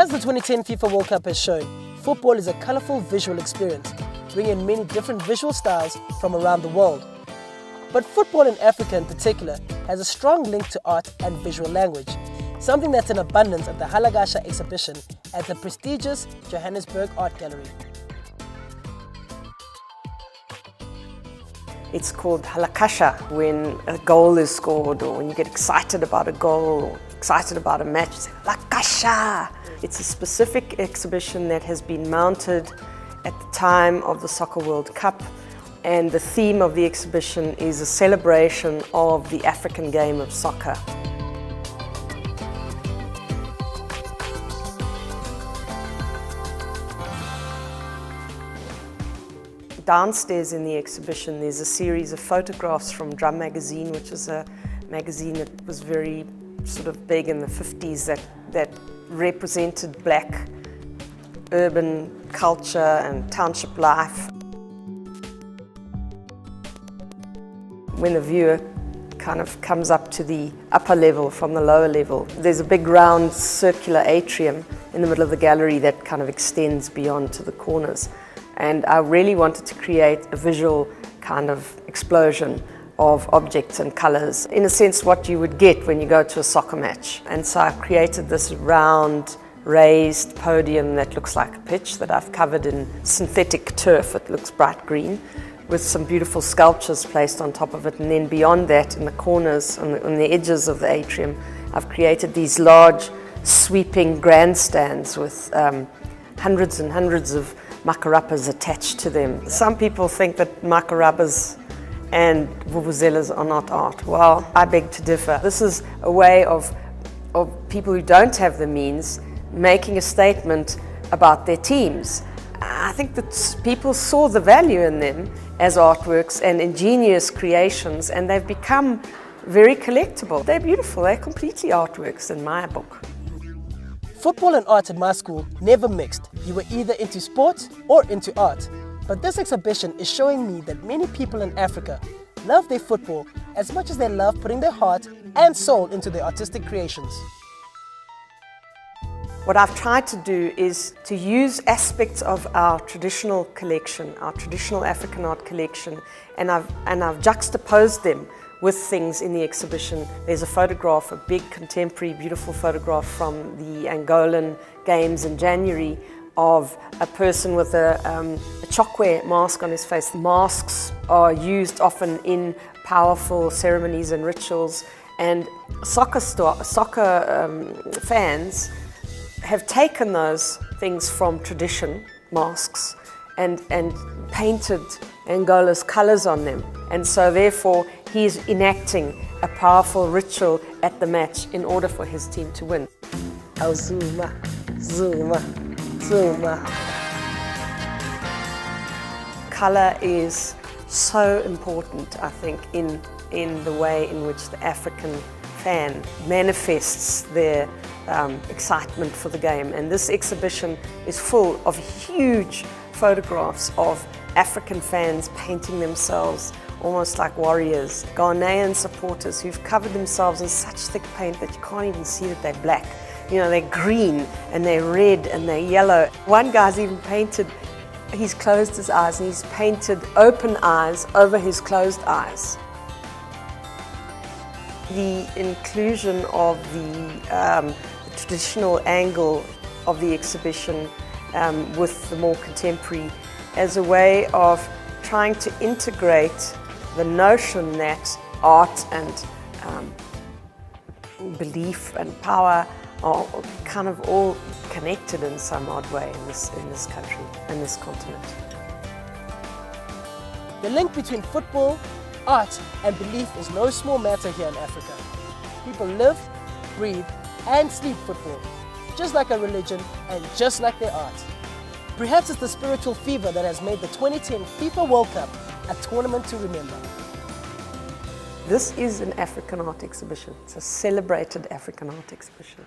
As the 2010 FIFA World Cup has shown, football is a colourful visual experience, bringing in many different visual styles from around the world. But football in Africa in particular has a strong link to art and visual language, something that's in abundance at the Halakasha exhibition at the prestigious Johannesburg Art Gallery. It's called Halakasha when a goal is scored, or when you get excited about a goal or excited about a match, you say Halakasha. It's a specific exhibition that has been mounted at the time of the Soccer World Cup, and the theme of the exhibition is a celebration of the African game of soccer. Downstairs in the exhibition there's a series of photographs from Drum magazine, which is a magazine that was very sort of big in the 50s that represented black urban culture and township life. When the viewer kind of comes up to the upper level from the lower level, there's a big round circular atrium in the middle of the gallery that kind of extends beyond to the corners. And I really wanted to create a visual kind of explosion of objects and colours. In a sense, what you would get when you go to a soccer match. And so I created this round, raised podium that looks like a pitch that I've covered in synthetic turf. It looks bright green, with some beautiful sculptures placed on top of it. And then beyond that, in the corners, on the edges of the atrium, I've created these large, sweeping grandstands with hundreds and hundreds of makarapas attached to them. Some people think that makarapas and vuvuzelas are not art. Well, I beg to differ. This is a way of people who don't have the means making a statement about their teams. I think that people saw the value in them as artworks and ingenious creations, and they've become very collectible. They're beautiful, they're completely artworks in my book. Football and art at my school never mixed. You were either into sport or into art. But this exhibition is showing me that many people in Africa love their football as much as they love putting their heart and soul into their artistic creations. What I've tried to do is to use aspects of our traditional collection, our traditional African art collection, and I've juxtaposed them with things in the exhibition. There's a photograph, a big contemporary beautiful photograph from the Angolan Games in January of a person with a chokwe mask on his face. Masks are used often in powerful ceremonies and rituals, and soccer fans have taken those things from tradition, masks, and painted Angola's colours on them. And so therefore he's enacting a powerful ritual at the match in order for his team to win. Zuma, Zuma, Zuma. Colour is so important, I think, in the way in which the African fan manifests their excitement for the game. And this exhibition is full of huge photographs of African fans painting themselves almost like warriors. Ghanaian supporters who've covered themselves in such thick paint that you can't even see that they're black. You know, they're green and they're red and they're yellow. One guy's even painted, he's closed his eyes and he's painted open eyes over his closed eyes. The inclusion of the traditional angle of the exhibition with the more contemporary as a way of trying to integrate the notion that art and belief and power are kind of all connected in some odd way in this country, in this continent. The link between football, art and belief is no small matter here in Africa. People live, breathe and sleep football, just like a religion and just like their art. Perhaps it's the spiritual fever that has made the 2010 FIFA World Cup a tournament to remember. This is an African art exhibition. It's a celebrated African art exhibition.